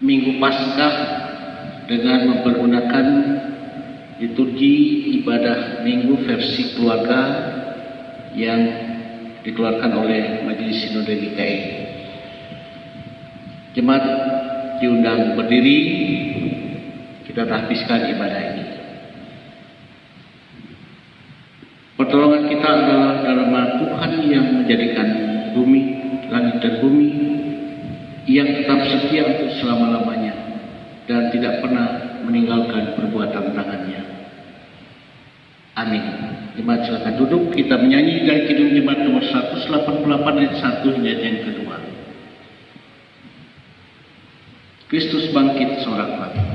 Minggu Paskah dengan mempergunakan liturgi ibadah Minggu versi keluarga yang dikeluarkan oleh Majelis Sinode GKI. Jemaat diundang berdiri, kita tahbiskan ibadah ini. Pertolongan kita adalah dalam Tuhan yang menjadikan bumi, langit dan bumi, yang tetap setia untuk selama-lamanya dan tidak pernah meninggalkan perbuatan tangannya. Amin. Jemaat silakan duduk, kita menyanyi dari Kidung Jemaat nomor 188 ayat 1 hingga yang kedua. Kristus bangkit sorak bangkit.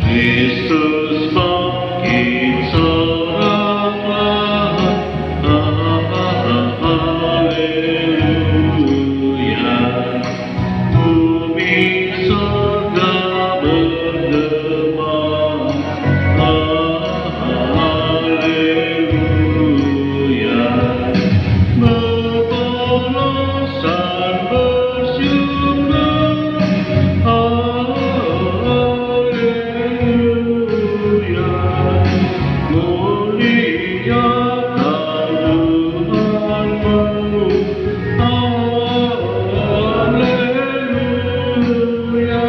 Kristus bangkit sorak bangkit, haleluya. Bumi surga bergema, haleluya. Berpolosan bersyukur, haleluya. Muliakan Tuhanmu, haleluya.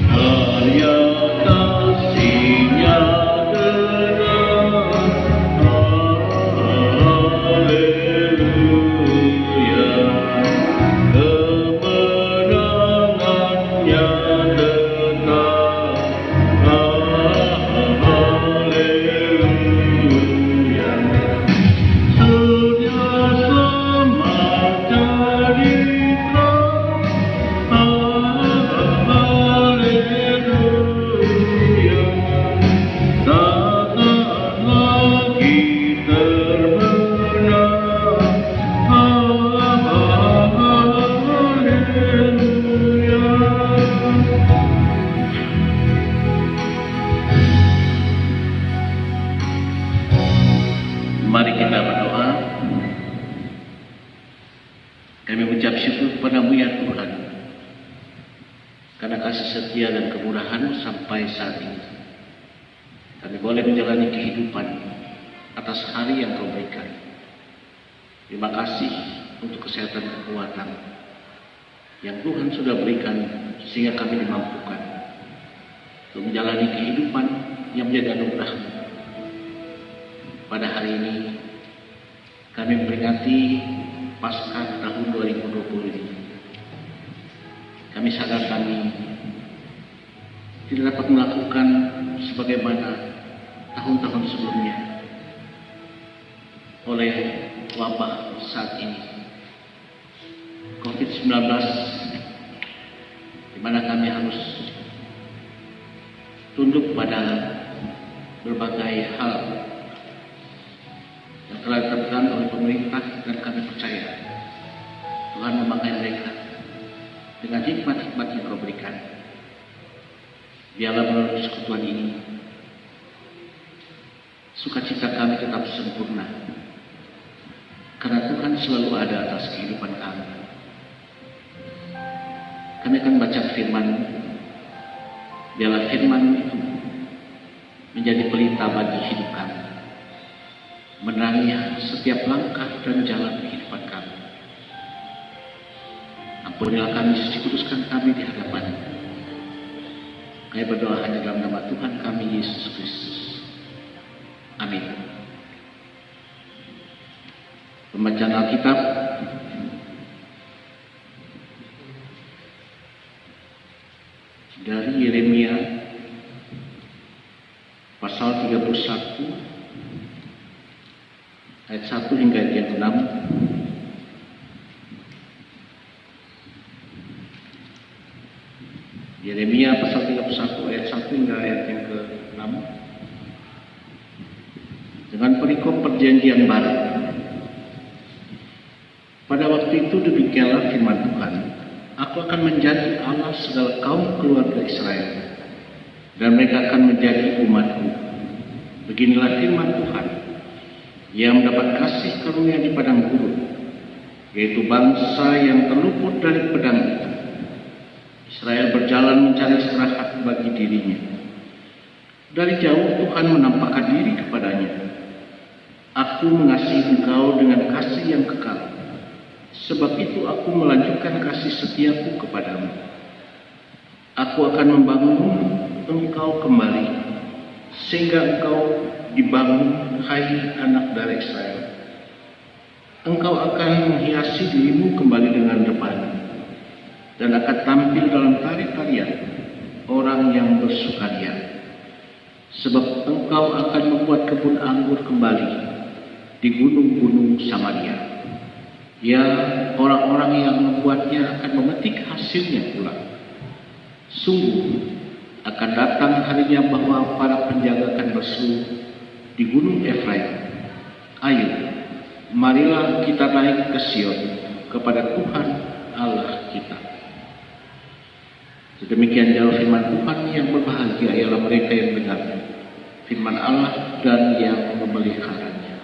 Karya kasih-Nya deras, haleluya. Kemenangannya tetap, haleluya. Surya selamat dari terang, haleluya. Takkan lagi terbenam, haleluya. Mari kita berdoa. Kami mengucap syukur kepada-Mu ya Tuhan, karena kasih setia dan kemurahan sampai saat ini kami boleh menjalani kehidupan atas hari yang Kau berikan. Terima kasih untuk kesehatan dan kekuatan yang Tuhan sudah berikan sehingga kami dimampukan untuk menjalani kehidupan yang menjadi anugerah-Mu. Pada hari ini kami memperingati Paskah tahun 2020 ini. Kami sadar kami tidak dapat melakukan sebagaimana tahun-tahun sebelumnya oleh wabah saat ini COVID-19, di mana kami harus tunduk pada berbagai hal yang telah ditetapkan oleh pemerintah, dan kami percaya Tuhan memakai mereka dengan hikmat-hikmat yang Kau berikan. Biarlah melalui persekutuan ini sukacita kami tetap sempurna, karena Tuhan selalu ada atas kehidupan kami. Kami akan baca firman. Biarlah firman itu menjadi pelita bagi hidup kami, menerangi setiap langkah dan jalan kehidupan kami. Ampunilah kami, suci kuduskan kami di hadapan-Mu. Kami berdoa hanya dalam nama Tuhan kami Yesus Kristus. Amin. Pembacaan Alkitab dari Yeremia pasal 31 ayat 1 hingga ayat 6. Yeremia pasal 31 ayat 1 hingga ayat yang ke-6. Dengan perikop perjanjian baru. Pada waktu itu demikianlah firman Tuhan, aku akan menjadi Allah segala kaum keluarga Israel, dan mereka akan menjadi umatku. Beginilah firman Tuhan, yang mendapat kasih karunia di padang gurun, yaitu bangsa yang terluput dari pedang itu. Israel berjalan mencari istirahat bagi dirinya. Dari jauh Tuhan menampakkan diri kepadanya. Aku mengasihi engkau dengan kasih yang kekal. Sebab itu aku melanjutkan kasih setiaku kepadamu. Aku akan membangun engkau kembali, sehingga engkau dibangun, hai anak dari Israel. Engkau akan menghiasi dirimu kembali dengan depan, dan akan tampil dalam tari-tarian orang yang bersukaria. Sebab engkau akan membuat kebun anggur kembali di gunung-gunung Samaria. Ya, orang-orang yang membuatnya akan memetik hasilnya pula. Sungguh akan datang harinya bahwa para penjaga akan berseru di gunung Efraim, ayo, marilah kita naik ke Sion, kepada Tuhan Allah kita. Sedemikian jauh firman Tuhan, yang berbahagia ialah mereka yang mendengar firman Allah dan yang memeliharanya.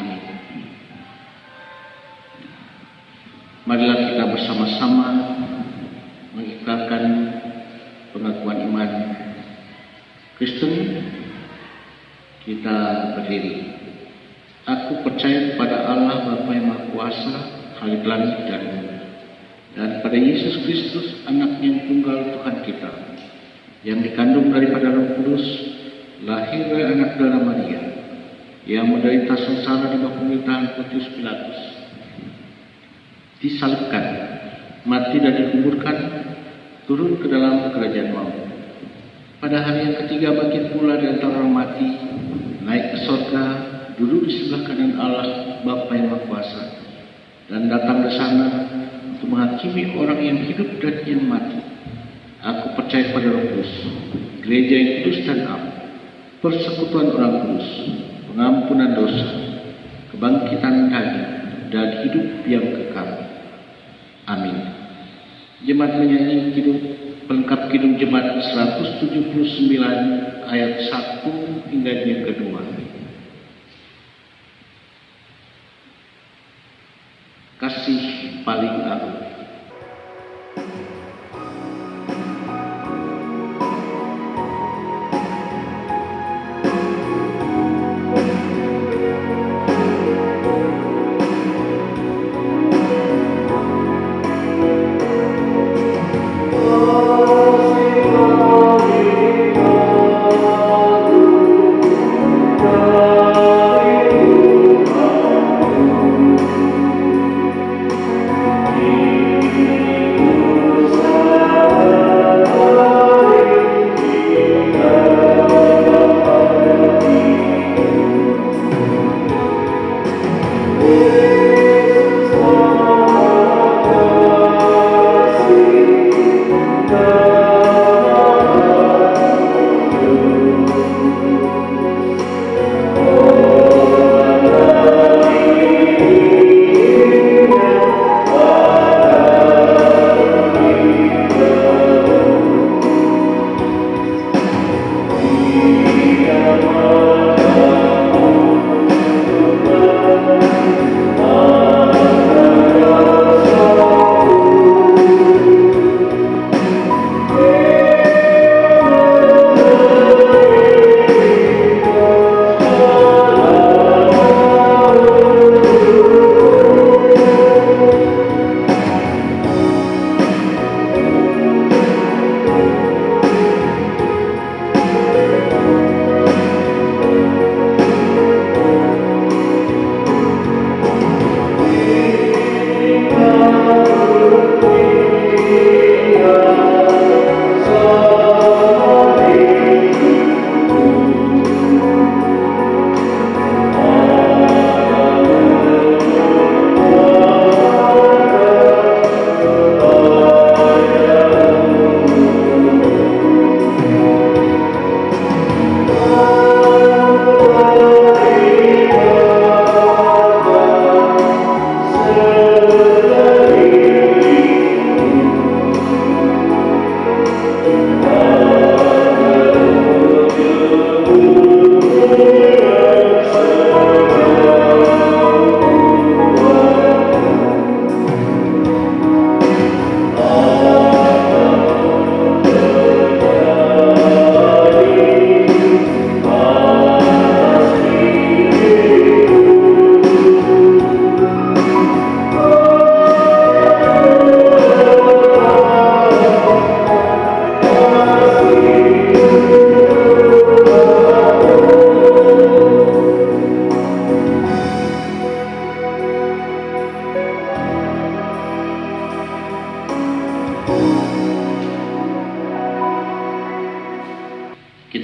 Amin. Marilah kita bersama-sama mengikrarkan pengakuan iman Kristen. Kita berdiri. Aku percaya kepada Allah Bapa yang Maha Kuasa, Khalik langit dan bumi, dan pada Yesus Kristus, Anak yang tunggal Tuhan kita, yang dikandung daripada Roh Kudus, lahir dari anak darah Maria, yang menderita sengsara di bawah pemerintahan Pontius Pilatus, disalibkan, mati dan dikuburkan, turun ke dalam kerajaan maut. Pada hari yang ketiga bangkit pula dari antara orang mati, naik ke sorga, duduk di sebelah kanan Allah Bapa yang Maha Kuasa, dan datang ke sana untuk menghakimi orang yang hidup dan yang mati. Aku percaya pada Roh Kudus, gereja yang kudus dan am, persekutuan orang kudus, pengampunan dosa, kebangkitan daging, dan hidup yang kekal. Amin. Jemaat menyanyi kidung pelengkap kidung jemaat 179 ayat 1 hingga yang kedua. Kasih paling agung. Amin.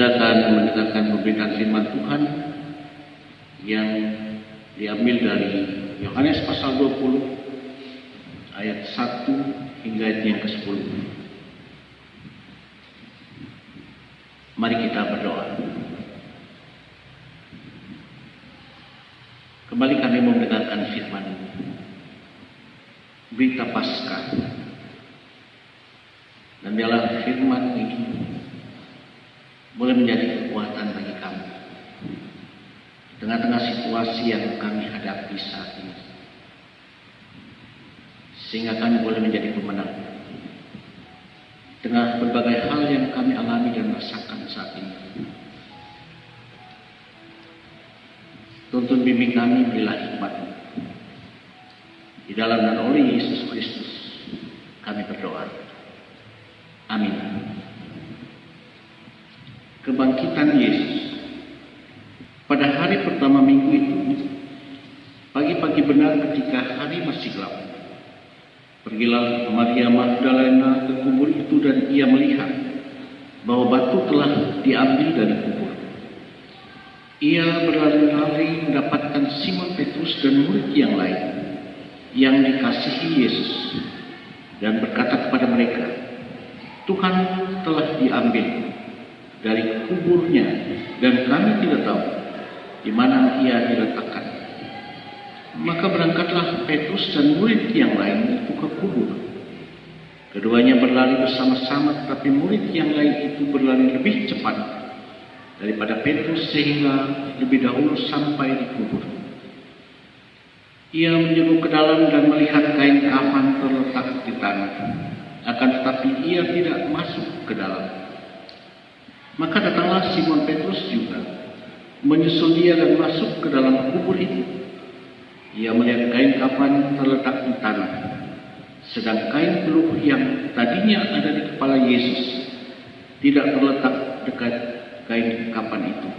kita akan mendengarkan pemberitaan firman Tuhan yang diambil dari Yohanes pasal 20 ayat 1 hingga ayat yang ke-10. Mari kita berdoa. Kembali kami mendengarkan firman berita Paskah, dan dalam firman ini boleh menjadi kekuatan bagi kami di tengah-tengah situasi yang kami hadapi saat ini, sehingga kami boleh menjadi pemenang tengah berbagai hal yang kami alami dan rasakan saat ini. Tuntun bimbing kami, berilah hikmat-Mu. Di dalam dan oleh Yesus Kristus kami berdoa. Amin. Kebangkitan Yesus. Pada hari pertama minggu itu, pagi-pagi benar ketika hari masih gelap, pergilah Maria Magdalena ke kubur itu dan ia melihat bahwa batu telah diambil dari kubur. Ia berlari-lari mendapatkan Simon Petrus dan murid yang lain yang dikasihi Yesus dan berkata kepada mereka, Tuhan telah diambil dari kuburnya dan kami tidak tahu di mana ia diletakkan. Maka berangkatlah Petrus dan murid yang lain itu ke kubur. Keduanya berlari bersama-sama, tetapi murid yang lain itu berlari lebih cepat daripada Petrus sehingga lebih dahulu sampai di kubur. Ia menjenguk ke dalam dan melihat kain kafan terletak di tanah, akan tetapi ia tidak masuk ke dalam. Maka datanglah Simon Petrus juga, menyusul dia dan masuk ke dalam kubur itu. Ia melihat kain kafan terletak di tanah, sedang kain peluh yang tadinya ada di kepala Yesus tidak terletak dekat kain kafan itu,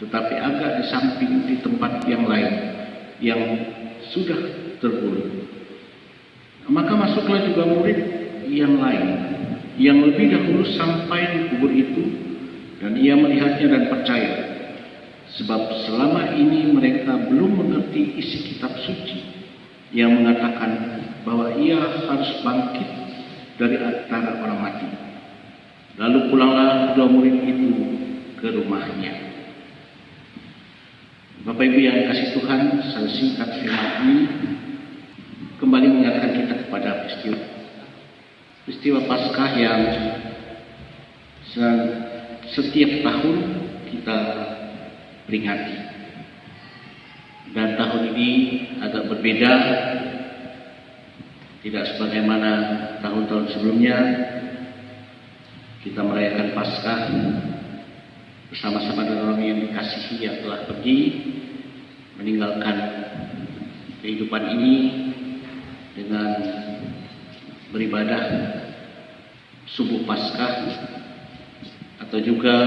tetapi agak di samping di tempat yang lain yang sudah terbulung. Maka masuklah juga murid yang lain yang lebih dahulu sampai di kubur itu, dan ia melihatnya dan percaya, sebab selama ini mereka belum mengerti isi kitab suci yang mengatakan bahwa ia harus bangkit dari antara orang mati. Lalu pulanglah kedua murid itu ke rumahnya. Bapak Ibu yang kasih Tuhan, saya singkat firman ini kembali mengingatkan kita kepada peristiwa Paskah yang setiap tahun kita peringati. Dan tahun ini agak berbeda, tidak sebagaimana tahun-tahun sebelumnya. Kita merayakan Paskah bersama-sama dengan orang yang dikasihi yang telah pergi meninggalkan kehidupan ini dengan beribadah subuh Paskah, atau juga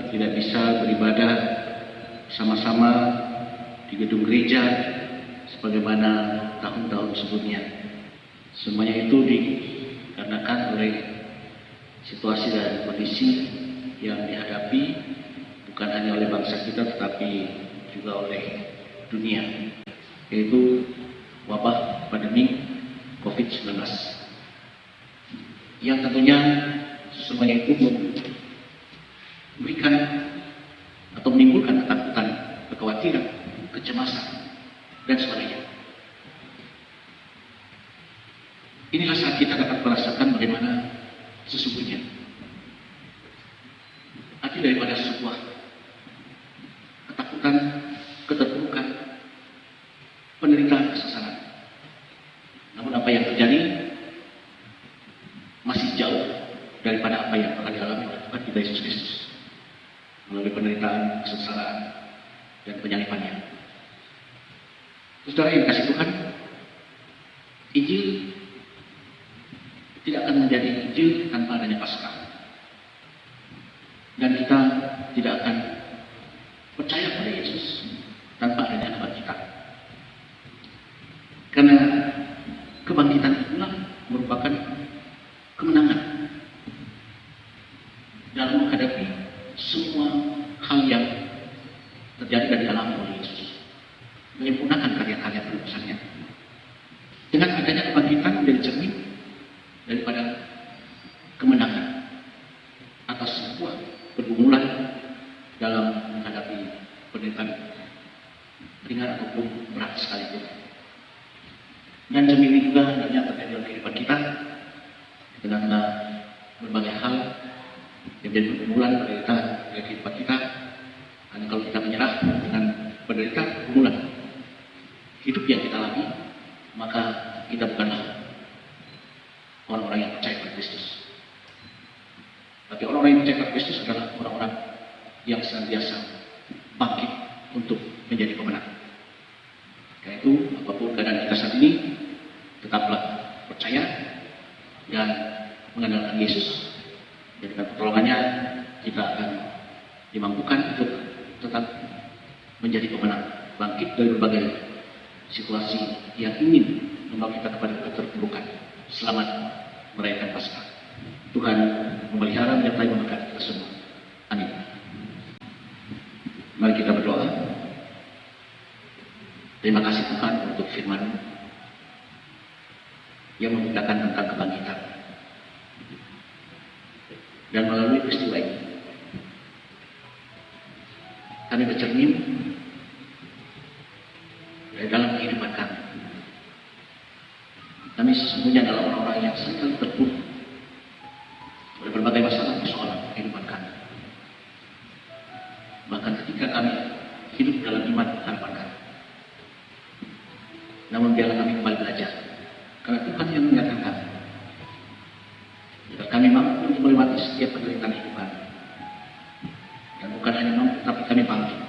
tidak bisa beribadah sama-sama di gedung gereja sebagaimana tahun-tahun sebelumnya. Semuanya itu dikarenakan oleh situasi dan kondisi yang dihadapi bukan hanya oleh bangsa kita tetapi juga oleh dunia, yaitu wabah pandemi COVID-19 yang tentunya semuanya itu memberikan atau menimbulkan ketakutan, kekhawatiran, kecemasan, dan sebagainya. Inilah saat kita dapat merasakan bagaimana sesungguhnya arti daripada sebuah ketakutan, keterpurukan, penderitaan, kesesalan. Namun apa yang terjadi masih jauh daripada apa yang akan dialami oleh Tuhan kita Yesus Kristus melalui penderitaan, kesesalan, dan penyalibannya. Saudara yang kasih Tuhan, Injil tidak akan menjadi Injil tanpa adanya Paskah. Dan kita tidak akan percaya pada Yesus tanpa adanya kebangkitan. Karena kebangkitan itulah merupakan kemenangan dalam menghadapi semua dengan berbagai hal yang menjadi pergumulan penderitaan dari kehidupan kita. Hanya kalau kita menyerah dengan penderitaan pergumulan hidup yang kita alami, maka kita bukanlah orang-orang yang percaya pada Kristus. Tapi orang-orang yang percaya pada Kristus adalah orang-orang yang senantiasa bangkit untuk menjadi pemenang. Karena itu, apapun keadaan kita saat ini, tetaplah percaya dan mengandalkan Yesus. Dan dengan pertolongannya, kita akan dimampukan untuk tetap menjadi pemenang, bangkit dari berbagai situasi yang ingin membawa kita kepada keterpurukan. Selamat merayakan Paskah. Tuhan memelihara, menyertai, memberkati kita semua. Amin. Mari kita berdoa. Terima kasih Tuhan untuk firman yang memberitakan tentang kebangkitan. Dan melalui peristiwa ini, kami bercermin dari dalam kehidupan kami. Kami sesungguhnya adalah orang-orang yang sering terpuruk oleh berbagai masalah persoalan kehidupan kami. Bahkan ketika kami hidup dalam iman harapan kami. Namun biarlah kami kembali belajar, karena Tuhan yang mengingatkan kami. Agar kami mampu untuk melewati setiap penderitaan hidup kami. Dan bukan hanya mampu, tapi kami bangkit.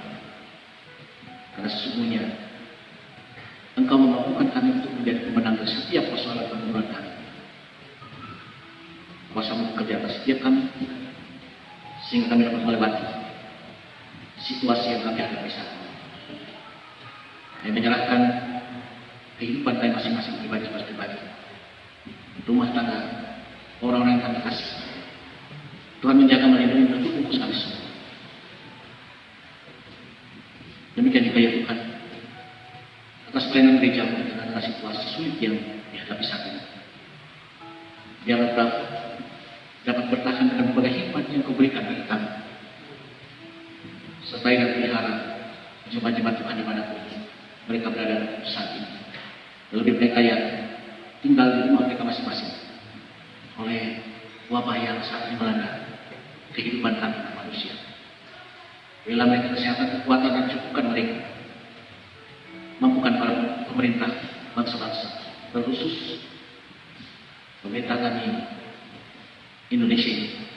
Karena sesungguhnya Engkau memampukan kami untuk menjadi pemenang dari setiap persoalan pergumulan kami. Kuasa-Mu bekerja atas setiap kami, sehingga kami dapat melewati situasi yang kami hadapi saat ini. Kami menyerahkan kehidupan kami masing-masing pribadi, rumah tangga, orang-orang yang kami kasih. Tuhan menjaga, melindungi, menuntut kami semua. Demikian juga ya Tuhan, atas pelayanan gereja dengan situasi sulit yang dihadapi saat ini. Biarlah dapat bertahan dengan berbagai hikmat yang Kau berikan bagi kami. Sertai dan pelihara jemaat-jemaat Tuhan dimanapun mereka berada saat ini. Lebih mereka yang tinggal di rumah mereka masing-masing oleh wabah yang saat ini melanda kehidupan kami manusia. Berilah mereka kesehatan, kekuatan, dan cukupkan mereka. Mampukan para pemerintah bangsa-bangsa, terkhusus pemerintah kami Indonesia ini,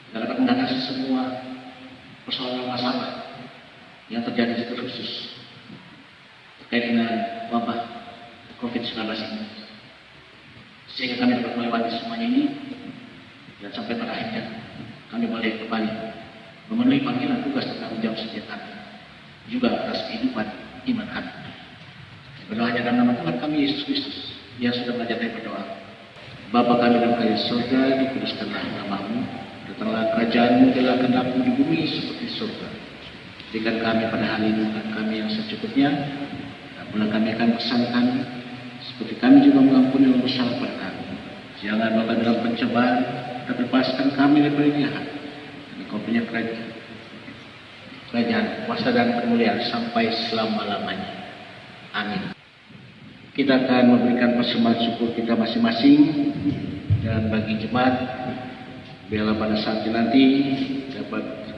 dapat mengatasi semua persoalan masalah yang terjadi terkhusus terkait dengan wabah COVID-19 ini, sehingga kami dapat melewati semuanya ini dan sampai pada akhirnya kami boleh kembali memenuhi panggilan tugas dan tanggung jawab setiap kami juga atas kehidupan iman kami. Berdoa hanya dalam nama Tuhan kami Yesus Kristus yang sudah mengajar kami berdoa. Bapa kami dalam kerajaan surga, dikuduskanlah nama-Mu, datanglah kerajaan-Mu, jadilah kehendak-Mu di bumi seperti surga. Berikan kami pada hari ini makan kami yang secukupnya, dan pula kami akan pesan kami, seperti kami juga mengampuni yang bersalah pada kami. Jangan bawa dalam pencobaan, tapi lepaskan kami dari jahat. Dan Engkau punya kerajaan, kuasa dan kemuliaan sampai selama-lamanya. Amin. Kita akan memberikan persembahan syukur kita masing-masing, dan bagi jemaat biarlah pada saat nanti dapat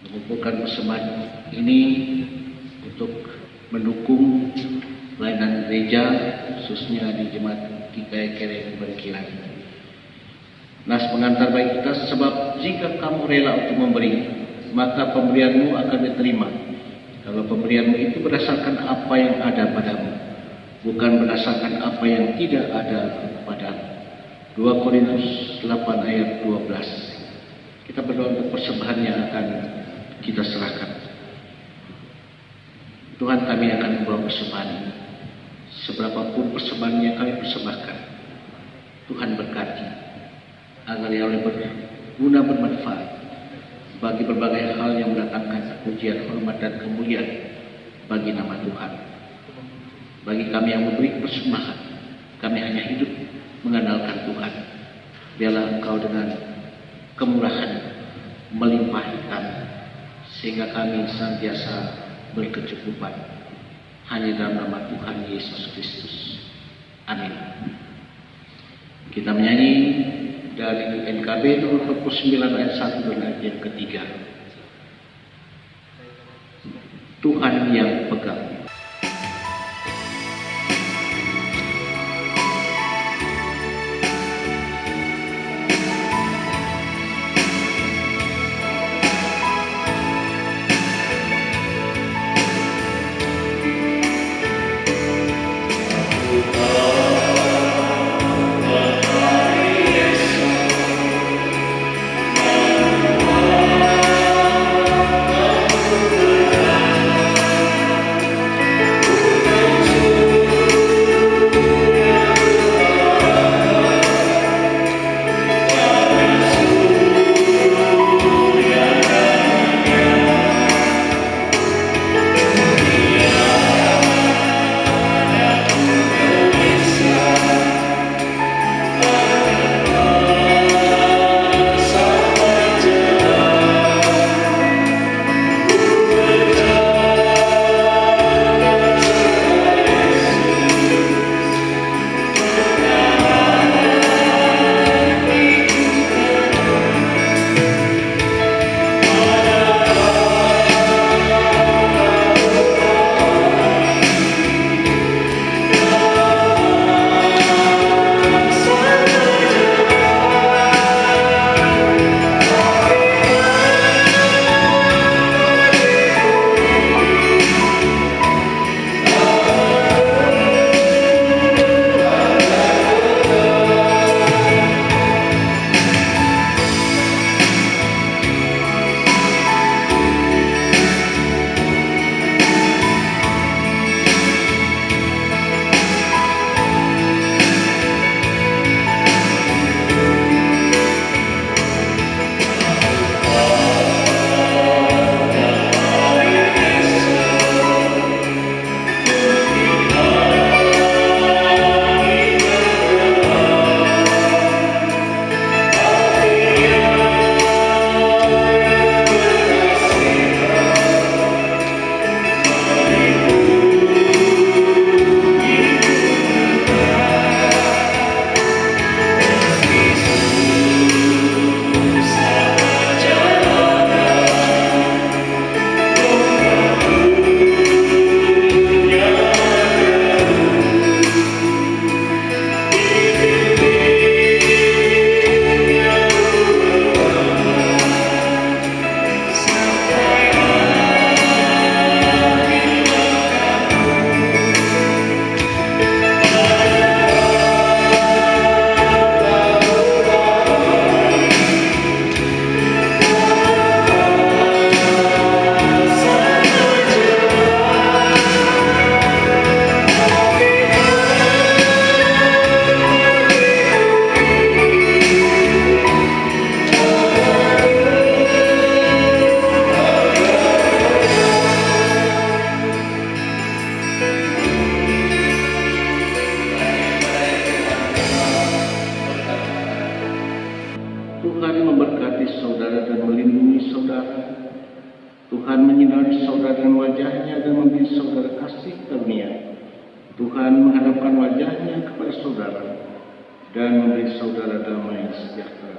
mengumpulkan persembahan ini untuk mendukung pelayanan gereja, khususnya di jemaat GKI Kereng Berkilan. Nas pengantar bagi kita, sebab jika kamu rela untuk memberi, maka pemberianmu akan diterima. Kalau pemberianmu itu berdasarkan apa yang ada padamu, bukan berdasarkan apa yang tidak ada padamu. 2 Korintus 8 ayat 12. Kita berdoa untuk persembahan yang akan kita serahkan. Tuhan, kami akan membawa persembahan ini. Seberapapun persembahan yang kami persembahkan, Tuhan berkati agar ia oleh berguna, bermanfaat bagi berbagai hal yang mendatangkan pujian, hormat, dan kemuliaan bagi nama Tuhan. Bagi kami yang memberi persembahan, kami hanya hidup mengandalkan Tuhan. Biarlah Engkau dengan kemurahan melimpahi kami, sehingga kami senantiasa berkecukupan. Hanya dalam nama Tuhan Yesus Kristus. Amin. Kita menyanyi dari NKB nomor 49 ayat 1 dan ayat yang ketiga. Tuhan yang pegang. Tuhan memberkati saudara dan melindungi saudara. Tuhan menyinari saudara dengan wajahnya dan memberi saudara kasih karunia. Tuhan menghadapkan wajahnya kepada saudara dan memberi saudara damai sejahtera.